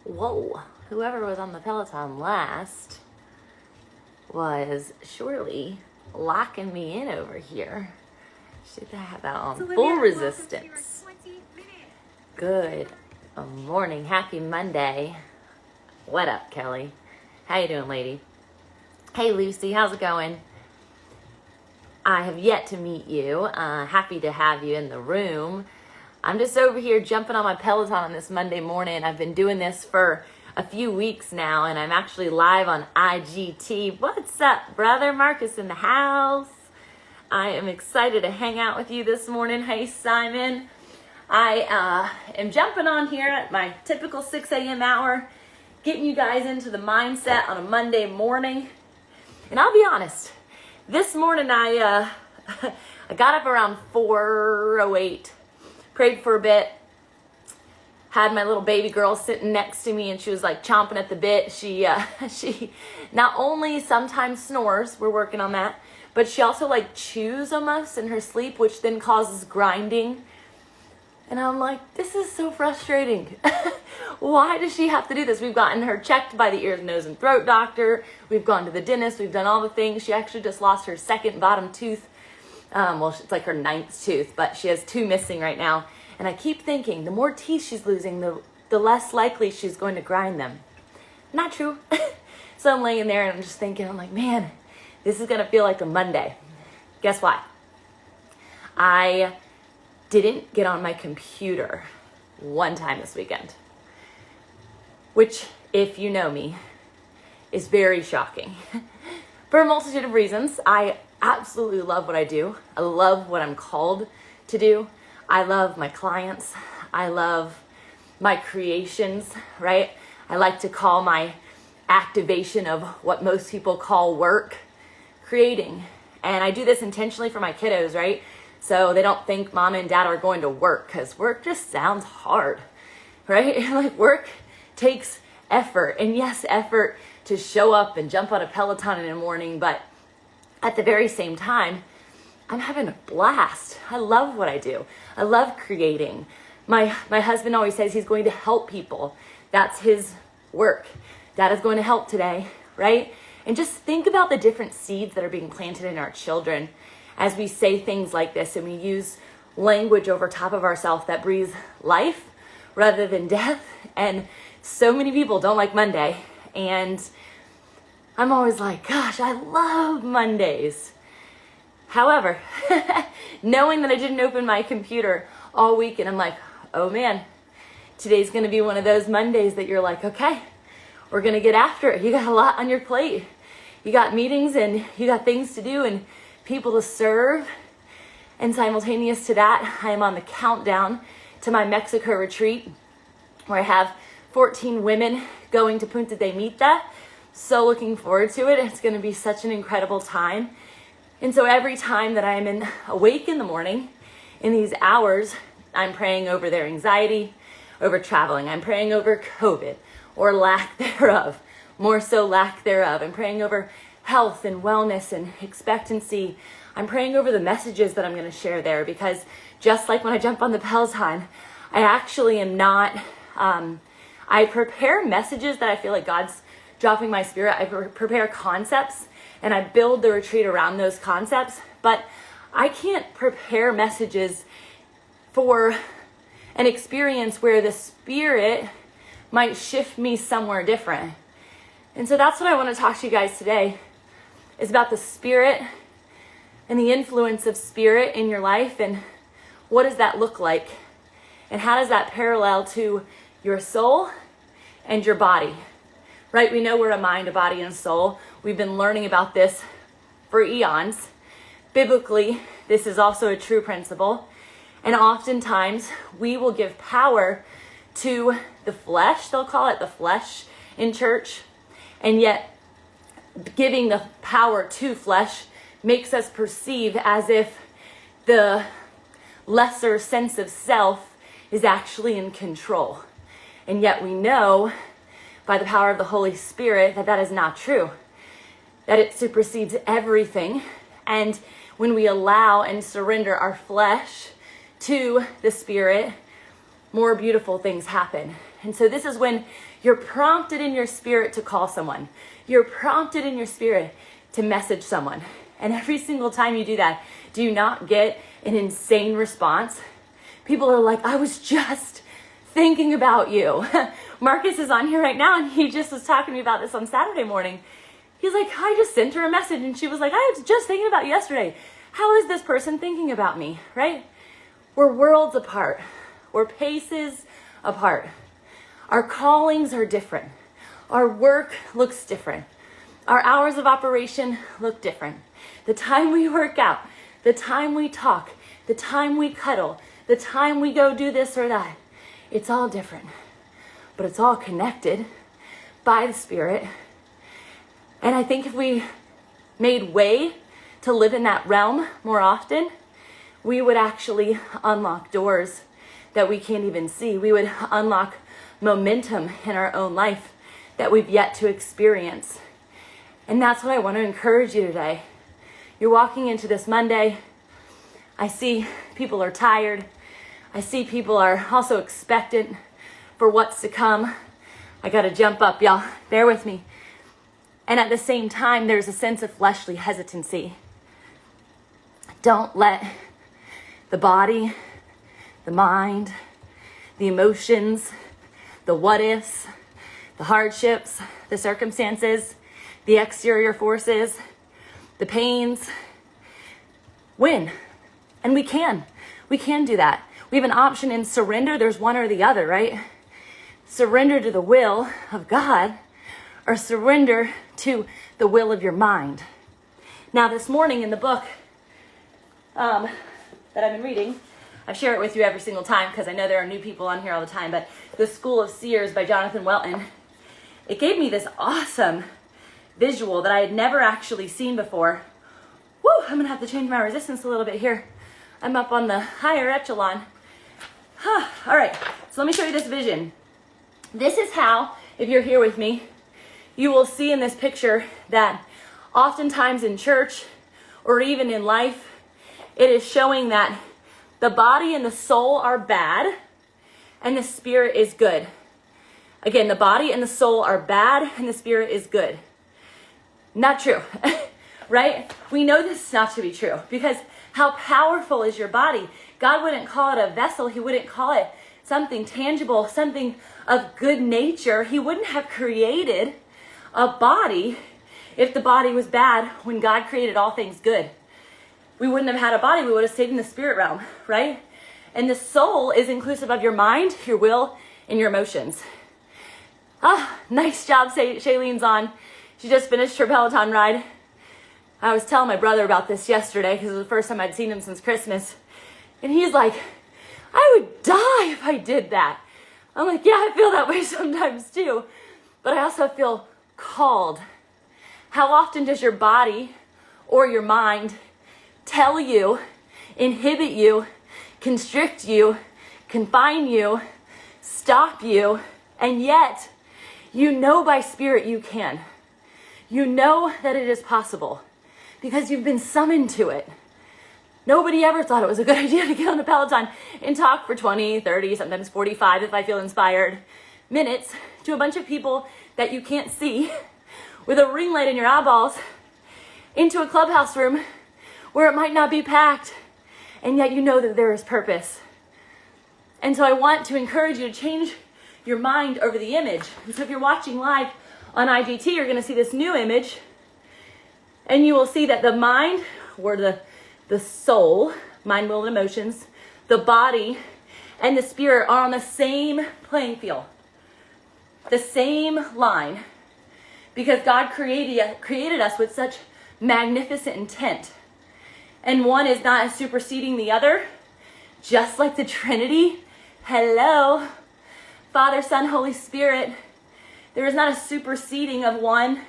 Whoa, whoever was on the Peloton last was surely locking me in over here. Should I have that on full resistance? Good morning, happy Monday. What up, Kelly? How you doing, lady? Hey, Lucy, how's it going? I have yet to meet you. Happy to have you in the room. I'm just over here jumping on my Peloton on this Monday morning. I've been doing this for a few weeks now, and I'm actually live on IGT. What's up, brother? Marcus in the house. I am excited to hang out with you this morning. Hey, Simon. I am jumping on here at my typical 6 a.m. hour, getting you guys into the mindset on a Monday morning. And I'll be honest, this morning I got up around 4:08, prayed for a bit, had my little baby girl sitting next to me, and she was like chomping at the bit. She not only sometimes snores, we're working on that, but she also like chews almost in her sleep, which then causes grinding. And I'm like, this is so frustrating. Why does she have to do this? We've gotten her checked by the ear, nose, and throat doctor. We've gone to the dentist. We've done all the things. She actually just lost her second bottom tooth. Well, it's like her 9th tooth, but she has 2 missing right now. And I keep thinking, the more teeth she's losing, the less likely she's going to grind them. Not true. So I'm laying there and I'm just thinking, I'm like, man, this is going to feel like a Monday. Guess why? I didn't get on my computer one time this weekend, which, if you know me, is very shocking for a multitude of reasons. I absolutely love what I do. I love what I'm called to do. I love my clients. I love my creations, right? I like to call my activation of what most people call work, creating. And I do this intentionally for my kiddos, right? So they don't think mom and dad are going to work, because work just sounds hard, right? Like, work takes effort. And yes, effort to show up and jump on a Peloton in the morning, but at the very same time, I'm having a blast. I love what I do. I love creating. My husband always says he's going to help people. That's his work. Dad is going to help today, right? And just think about the different seeds that are being planted in our children as we say things like this and we use language over top of ourselves that breathes life rather than death. And so many people don't like Monday. And I'm always like, gosh, I love Mondays. However, knowing that I didn't open my computer all week, and I'm like, oh man, today's going to be one of those Mondays that you're like, okay, we're going to get after it. You got a lot on your plate. You got meetings and you got things to do and people to serve. And simultaneous to that, I am on the countdown to my Mexico retreat, where I have 14 women going to Punta de Mita. So looking forward to it. It's going to be such an incredible time. And so every time that I'm awake in the morning, in these hours, I'm praying over their anxiety, over traveling. I'm praying over COVID or lack thereof, more so lack thereof. I'm praying over health and wellness and expectancy. I'm praying over the messages that I'm going to share there, because just like when I jump on the Peloton, I actually am not, I prepare messages that I feel like God's dropping my spirit. I prepare concepts and I build the retreat around those concepts, but I can't prepare messages for an experience where the spirit might shift me somewhere different. And so that's what I want to talk to you guys today, is about the spirit and the influence of spirit in your life, and what does that look like, and how does that parallel to your soul and your body, right? We know we're a mind, a body, and a soul. We've been learning about this for eons. Biblically, this is also a true principle. And oftentimes, we will give power to the flesh. They'll call it the flesh in church. And yet, giving the power to flesh makes us perceive as if the lesser sense of self is actually in control. And yet we know by the power of the Holy Spirit that that is not true, that it supersedes everything. And when we allow and surrender our flesh to the Spirit, more beautiful things happen. And so this is when you're prompted in your spirit to call someone. You're prompted in your spirit to message someone. And every single time you do that, do you not get an insane response? People are like, I was just thinking about you. Marcus is on here right now, and he just was talking to me about this on Saturday morning. He's like, I just sent her a message, and she was like, I was just thinking about you yesterday. How is this person thinking about me, right? We're worlds apart. We're paces apart. Our callings are different. Our work looks different. Our hours of operation look different. The time we work out, the time we talk, the time we cuddle, the time we go do this or that, it's all different. But it's all connected by the Spirit. And I think if we made way to live in that realm more often, we would actually unlock doors that we can't even see. We would unlock momentum in our own life that we've yet to experience. And that's what I want to encourage you today. You're walking into this Monday. I see people are tired. I see people are also expectant for what's to come. I got to jump up, y'all. Bear with me. And at the same time, there's a sense of fleshly hesitancy. Don't let the body, the mind, the emotions, the what ifs, the hardships, the circumstances, the exterior forces, the pains, win. And we can do that. We have an option in surrender. There's one or the other, right? Surrender to the will of God or surrender to the will of your mind. Now, this morning in the book that I've been reading, I share it with you every single time because I know there are new people on here all the time, but The School of Seers by Jonathan Welton, it gave me this awesome visual that I had never actually seen before. Woo, I'm going to have to change my resistance a little bit here. I'm up on the higher echelon. All right, so let me show you this vision. This is how, if you're here with me, you will see in this picture that oftentimes in church or even in life, it is showing that the body and the soul are bad and the spirit is good. Again, the body and the soul are bad and the spirit is good. Not true, right? We know this not to be true because how powerful is your body? God wouldn't call it a vessel. He wouldn't call it something tangible, something of good nature. He wouldn't have created a body if the body was bad when God created all things good. We wouldn't have had a body. We would have stayed in the spirit realm, right? And the soul is inclusive of your mind, your will, and your emotions. Nice job, Shailene's on. She just finished her Peloton ride. I was telling my brother about this yesterday because it was the first time I'd seen him since Christmas. And he's like, I would die if I did that. I'm like, yeah, I feel that way sometimes too. But I also feel called. How often does your body or your mind tell you, inhibit you, constrict you, confine you, stop you, and yet you know by spirit you can. You know that it is possible because you've been summoned to it. Nobody ever thought it was a good idea to get on the Peloton and talk for 20, 30, sometimes 45 if I feel inspired minutes to a bunch of people that you can't see with a ring light in your eyeballs into a clubhouse room where it might not be packed and yet you know that there is purpose. And so I want to encourage you to change your mind over the image. And so if you're watching live on IGT, you're going to see this new image and you will see that the mind or the soul, mind, will, and emotions, the body, and the spirit are on the same playing field, the same line, because God created us with such magnificent intent. And one is not superseding the other, just like the Trinity. Hello, Father, Son, Holy Spirit. There is not a superseding of one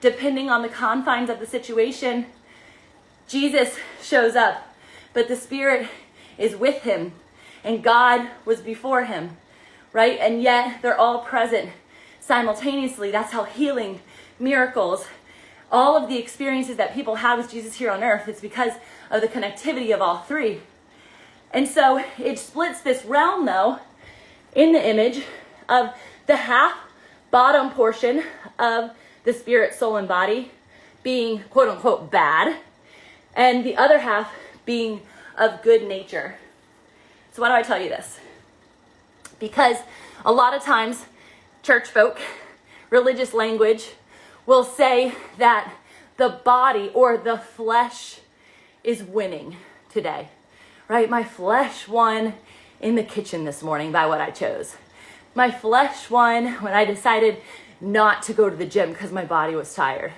depending on the confines of the situation. Jesus shows up, but the Spirit is with him, and God was before him, right? And yet they're all present simultaneously. That's how healing, miracles, all of the experiences that people have with Jesus here on earth, it's because of the connectivity of all three. And so it splits this realm, though, in the image of the half bottom portion of the spirit, soul, and body being quote unquote bad, and the other half being of good nature. So why do I tell you this? Because a lot of times church folk, religious language, will say that the body or the flesh is winning today, right? My flesh won in the kitchen this morning by what I chose. My flesh won when I decided not to go to the gym because my body was tired.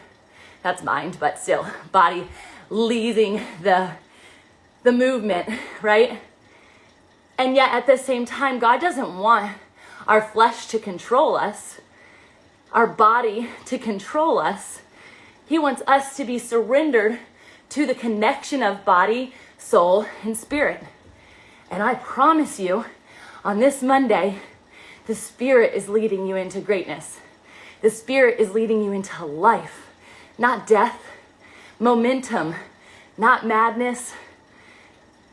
That's mind, but still, body leading the movement, right? And yet at the same time, God doesn't want our flesh to control us, our body to control us. He wants us to be surrendered to the connection of body, soul, and spirit. And I promise you, on this Monday, the Spirit is leading you into greatness. The Spirit is leading you into life, not death, momentum, not madness,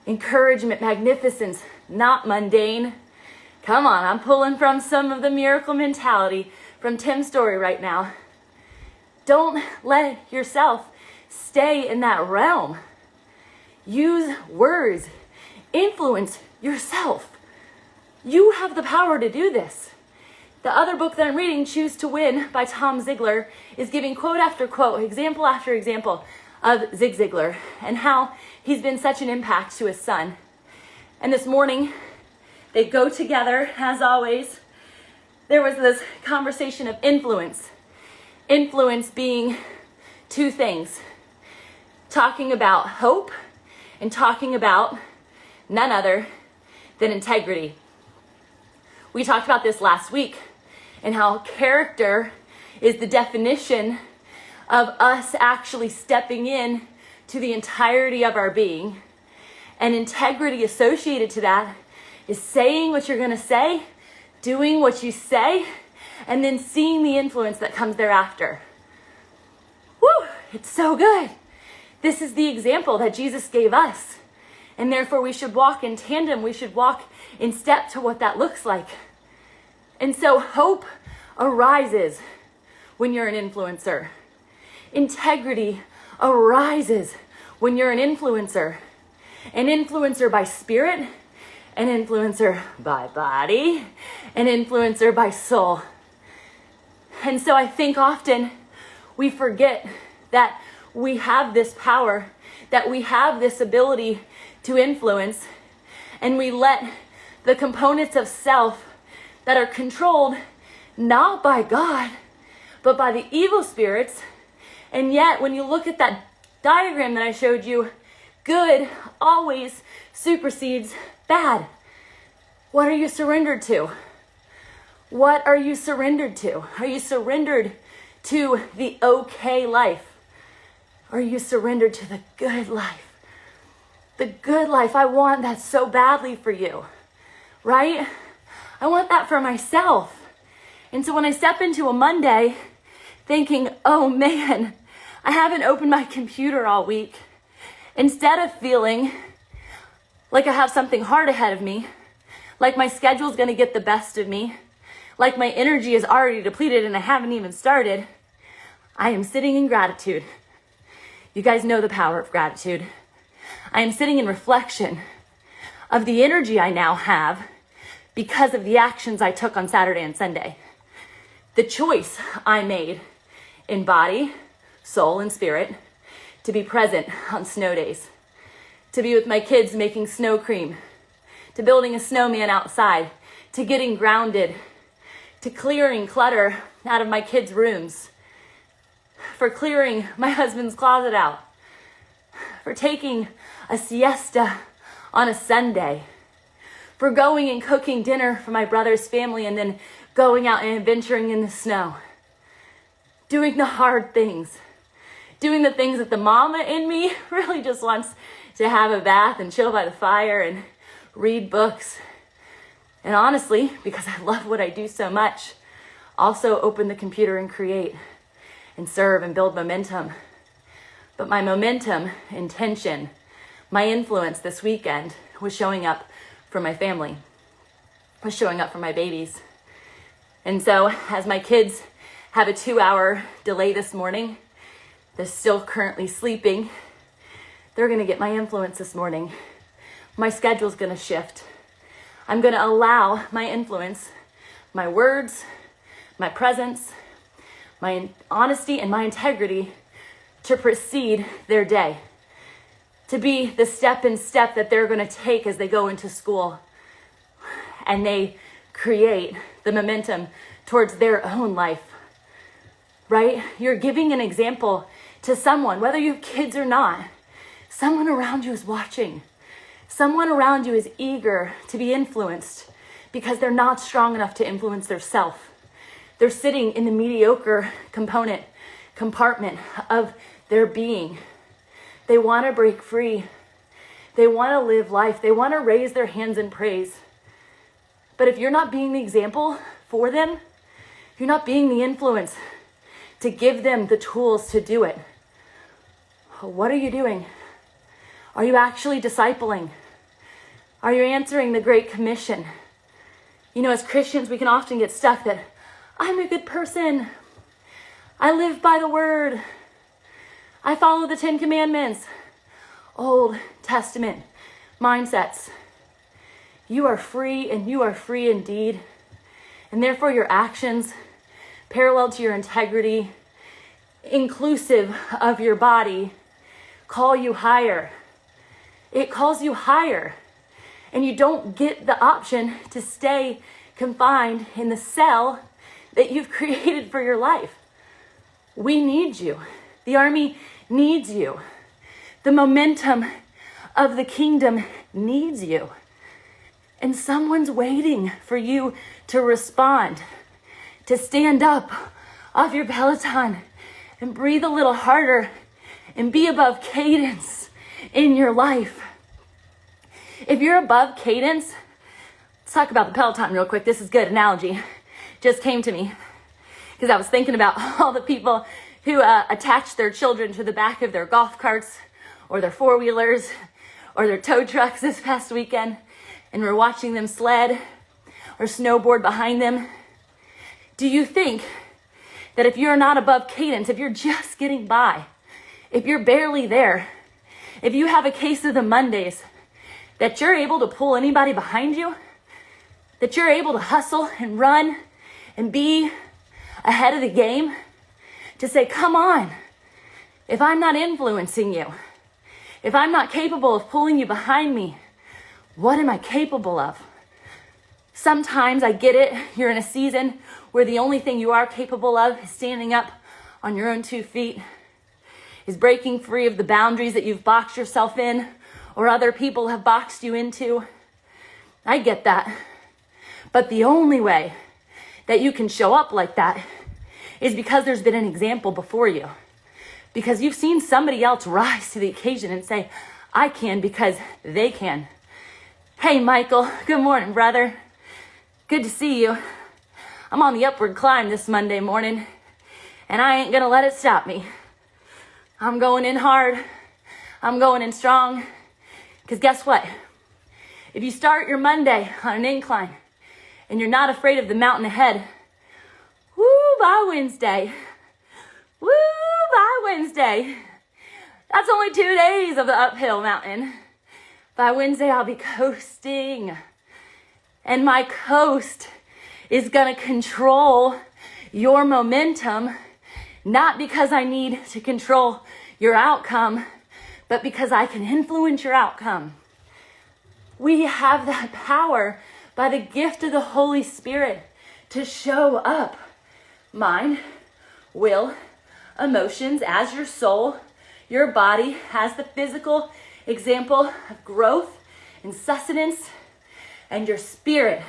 encouragement, magnificence, not mundane. Come on, I'm pulling from some of the miracle mentality from Tim's story right now. Don't let yourself stay in that realm. Use words. Influence yourself. You have the power to do this. The other book that I'm reading, Choose to Win by Tom Ziglar, is giving quote after quote, example after example of Zig Ziglar and how he's been such an impact to his son. And this morning, they go together, as always. There was this conversation of influence. Influence being two things. Talking about hope and talking about none other than integrity. We talked about this last week and how character is the definition of us actually stepping in to the entirety of our being. And integrity associated to that is saying what you're going to say, doing what you say, and then seeing the influence that comes thereafter. Woo! It's so good. This is the example that Jesus gave us. And therefore we should walk in tandem. We should walk in step to what that looks like. And so hope arises when you're an influencer. Integrity arises when you're an influencer. An influencer by spirit, an influencer by body, an influencer by soul. And so I think often we forget that we have this power, that we have this ability to influence, and we let the components of self that are controlled not by God, but by the evil spirits. And yet, when you look at that diagram that I showed you, good always supersedes bad. What are you surrendered to? What are you surrendered to? Are you surrendered to the okay life? Are you surrendered to the good life? The good life, I want that so badly for you, right? I want that for myself. And so when I step into a Monday thinking, oh man, I haven't opened my computer all week, instead of feeling like I have something hard ahead of me, like my schedule's gonna get the best of me, like my energy is already depleted and I haven't even started, I am sitting in gratitude. You guys know the power of gratitude. I am sitting in reflection of the energy I now have because of the actions I took on Saturday and Sunday. The choice I made in body, soul, and spirit to be present on snow days, to be with my kids making snow cream, to building a snowman outside, to getting grounded, to clearing clutter out of my kids' rooms, for clearing my husband's closet out, for taking a siesta on a Sunday, for going and cooking dinner for my brother's family and then going out and adventuring in the snow, doing the hard things, doing the things that the mama in me really just wants to have a bath and chill by the fire and read books. And honestly, because I love what I do so much, also open the computer and create and serve and build momentum. But my momentum, intention, my influence this weekend was showing up for my family. was showing up for my babies. And so as my kids have a 2-hour delay this morning, they're still currently sleeping, they're going to get my influence this morning. My schedule's going to shift. I'm going to allow my influence, my words, my presence, my honesty, and my integrity to precede their day, to be the step that they're going to take as they go into school and they create the momentum towards their own life, right? You're giving an example to someone, whether you have kids or not. Someone around you is watching. Someone around you is eager to be influenced because they're not strong enough to influence themselves. They're sitting in the mediocre compartment of their being. They want to break free. They want to live life. They want to raise their hands in praise. But if you're not being the example for them, you're not being the influence to give them the tools to do it. What are you doing? Are you actually discipling? Are you answering the Great Commission? You know, as Christians, we can often get stuck that I'm a good person. I live by the word. I follow the 10 Commandments. Old Testament mindsets. You are free, and you are free indeed. And therefore your actions, parallel to your integrity, inclusive of your body, call you higher. It calls you higher. And you don't get the option to stay confined in the cell that you've created for your life. We need you. The army needs you. The momentum of the kingdom needs you. And someone's waiting for you to respond, to stand up off your Peloton and breathe a little harder and be above cadence in your life. If you're above cadence, let's talk about the Peloton real quick. This is a good analogy. Just came to me because I was thinking about all the people who attach their children to the back of their golf carts or their four-wheelers or their tow trucks this past weekend, and we're watching them sled or snowboard behind them. Do you think that if you're not above cadence, if you're just getting by, if you're barely there, if you have a case of the Mondays, that you're able to pull anybody behind you? That you're able to hustle and run and be ahead of the game? To say, come on, if I'm not influencing you, if I'm not capable of pulling you behind me, what am I capable of? Sometimes I get it. You're in a season where the only thing you are capable of is standing up on your own 2 feet, is breaking free of the boundaries that you've boxed yourself in or other people have boxed you into. I get that. But the only way that you can show up like that is because there's been an example before you. Because you've seen somebody else rise to the occasion and say, I can because they can. Hey, Michael, good morning, brother. Good to see you. I'm on the upward climb this Monday morning, and I ain't gonna let it stop me. I'm going in hard. I'm going in strong. Because guess what? If you start your Monday on an incline and you're not afraid of the mountain ahead, by Wednesday, that's only 2 days of the uphill mountain. By Wednesday, I'll be coasting. And my coast is going to control your momentum, not because I need to control your outcome, but because I can influence your outcome. We have that power by the gift of the Holy Spirit to show up. Mind, will, emotions as your soul, your body as the physical example of growth and sustenance, and your spirit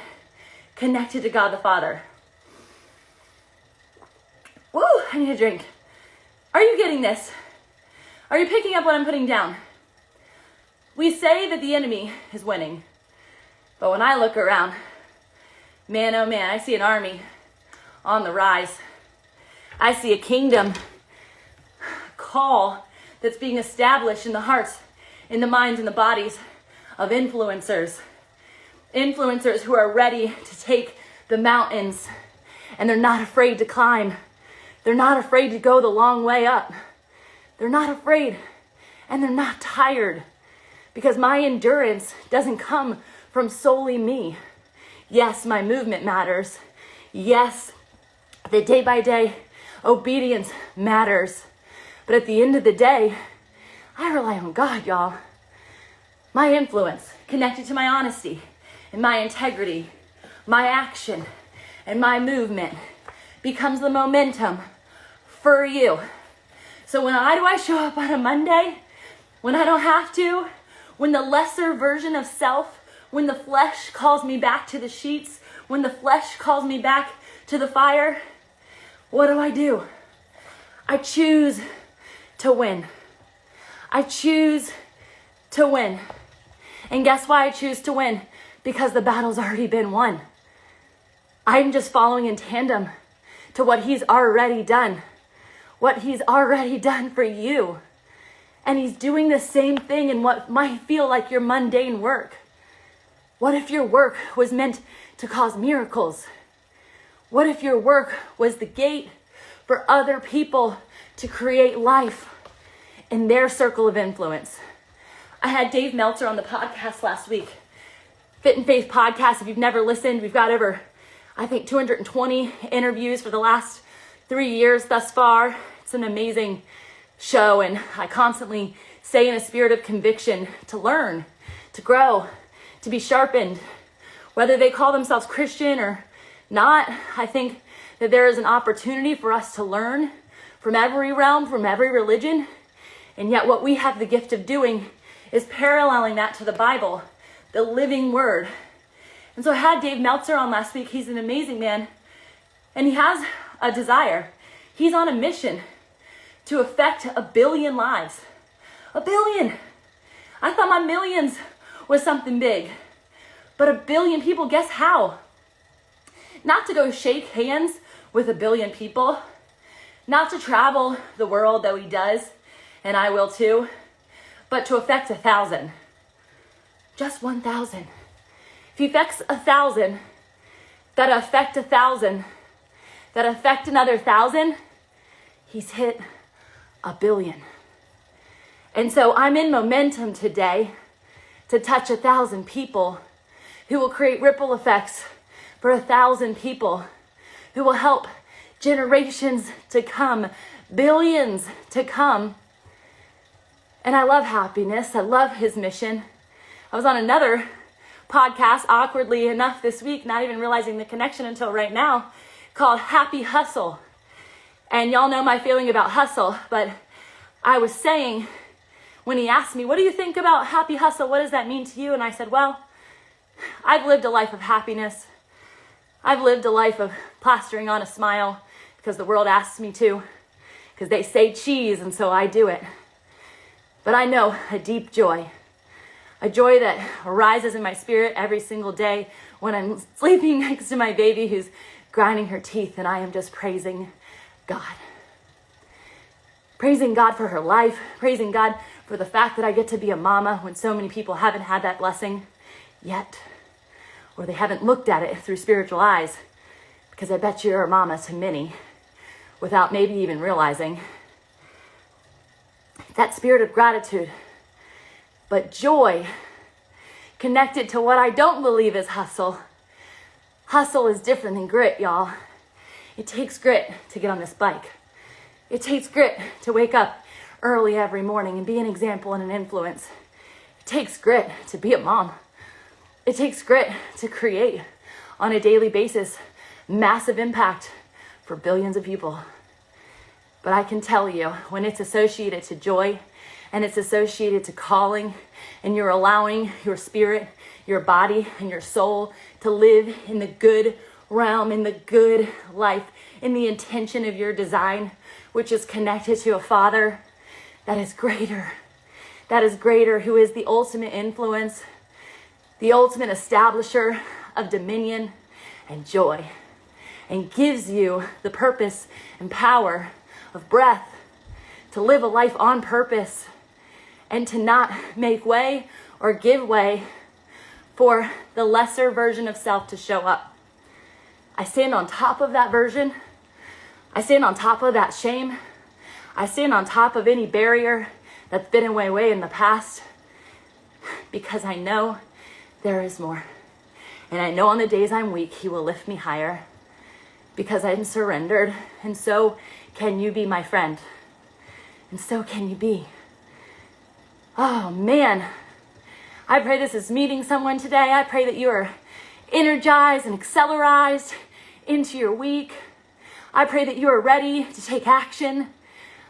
connected to God the Father. Woo, I need a drink. Are you getting this? Are you picking up what I'm putting down? We say that the enemy is winning, but when I look around, man, oh man, I see an army on the rise. I see a kingdom call that's being established in the hearts, in the minds, and the bodies of influencers. Influencers who are ready to take the mountains and they're not afraid to climb. They're not afraid to go the long way up. They're not afraid and they're not tired, because my endurance doesn't come from solely me. Yes, my movement matters. Yes, the day by day obedience matters. But at the end of the day, I rely on God, y'all. My influence connected to my honesty and my integrity, my action and my movement becomes the momentum for you. So when I show up on a Monday, when I don't have to, when the lesser version of self, when the flesh calls me back to the sheets, when the flesh calls me back to the fire, what do? I choose to win. I choose to win. And guess why I choose to win? Because the battle's already been won. I'm just following in tandem to what he's already done. What he's already done for you. And he's doing the same thing in what might feel like your mundane work. What if your work was meant to cause miracles? What if your work was the gate for other people to create life in their circle of influence? I had Dave Meltzer on the podcast last week. Fit and Faith podcast. If you've never listened, we've got over, I think, 220 interviews for the last 3 years thus far. It's an amazing show, and I constantly say in a spirit of conviction to learn, to grow, to be sharpened. Whether they call themselves Christian or not, I think that there is an opportunity for us to learn from every realm, from every religion, and yet what we have the gift of doing is paralleling that to the Bible, the living word. And so I had Dave Meltzer on last week. He's an amazing man, and he has a desire. He's on a mission to affect 1 billion lives. 1 billion. I thought my millions was something big, but 1 billion people, guess how? Not to go shake hands with 1 billion people, not to travel the world, though he does, and I will too, but to affect 1,000. Just 1,000. If he affects 1,000, that affect 1,000, that affect another 1,000, he's hit 1 billion. And so I'm in momentum today to touch 1,000 people who will create ripple effects for 1,000 people who will help generations to come, billions to come. And I love happiness. I love his mission. I was on another podcast, awkwardly enough this week, not even realizing the connection until right now, called Happy Hustle. And y'all know my feeling about hustle, but I was saying, when he asked me, what do you think about happy hustle? What does that mean to you? And I said, well, I've lived a life of happiness. I've lived a life of plastering on a smile because the world asks me to, because they say cheese, and so I do it. But I know a deep joy, a joy that arises in my spirit every single day when I'm sleeping next to my baby who's grinding her teeth, and I am just praising God. Praising God for her life, praising God for the fact that I get to be a mama when so many people haven't had that blessing yet, or they haven't looked at it through spiritual eyes, because I bet you're a mama to many without maybe even realizing. That spirit of gratitude, but joy connected to what I don't believe is hustle. Hustle is different than grit, y'all. It takes grit to get on this bike. It takes grit to wake up early every morning and be an example and an influence. It takes grit to be a mom. It takes grit to create on a daily basis massive impact for billions of people. But I can tell you, when it's associated to joy and it's associated to calling, and you're allowing your spirit, your body, and your soul to live in the good realm, in the good life, in the intention of your design, which is connected to a Father that is greater, who is the ultimate influence, the ultimate establisher of dominion and joy, and gives you the purpose and power of breath to live a life on purpose and to not make way or give way for the lesser version of self to show up. I stand on top of that version. I stand on top of that shame. I stand on top of any barrier that's been in my way in the past, because I know there is more. And I know on the days I'm weak, he will lift me higher, because I'm surrendered. And so can you be, my friend. And so can you be. Oh man, I pray this is meeting someone today. I pray that you are energized and accelerized into your week. I pray that you are ready to take action.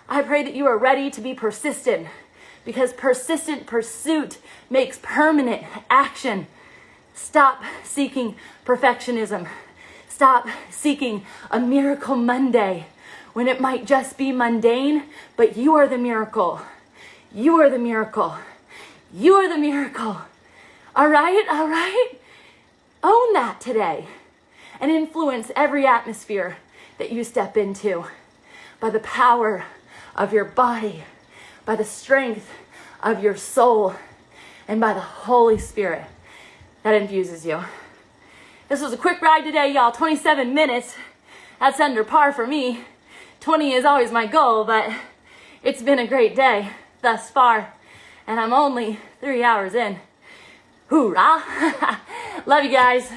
I pray that you are ready to be persistent, because persistent pursuit makes permanent action. Stop seeking perfectionism. Stop seeking a miracle Monday when it might just be mundane, but you are the miracle. You are the miracle. You are the miracle. All right, all right? Own that today and influence every atmosphere that you step into by the power of your body, by the strength of your soul, and by the Holy Spirit that infuses you. This was a quick ride today, y'all. 27 minutes. That's under par for me. 20 is always my goal, but it's been a great day thus far, and I'm only 3 hours in. Hoorah! Love you guys.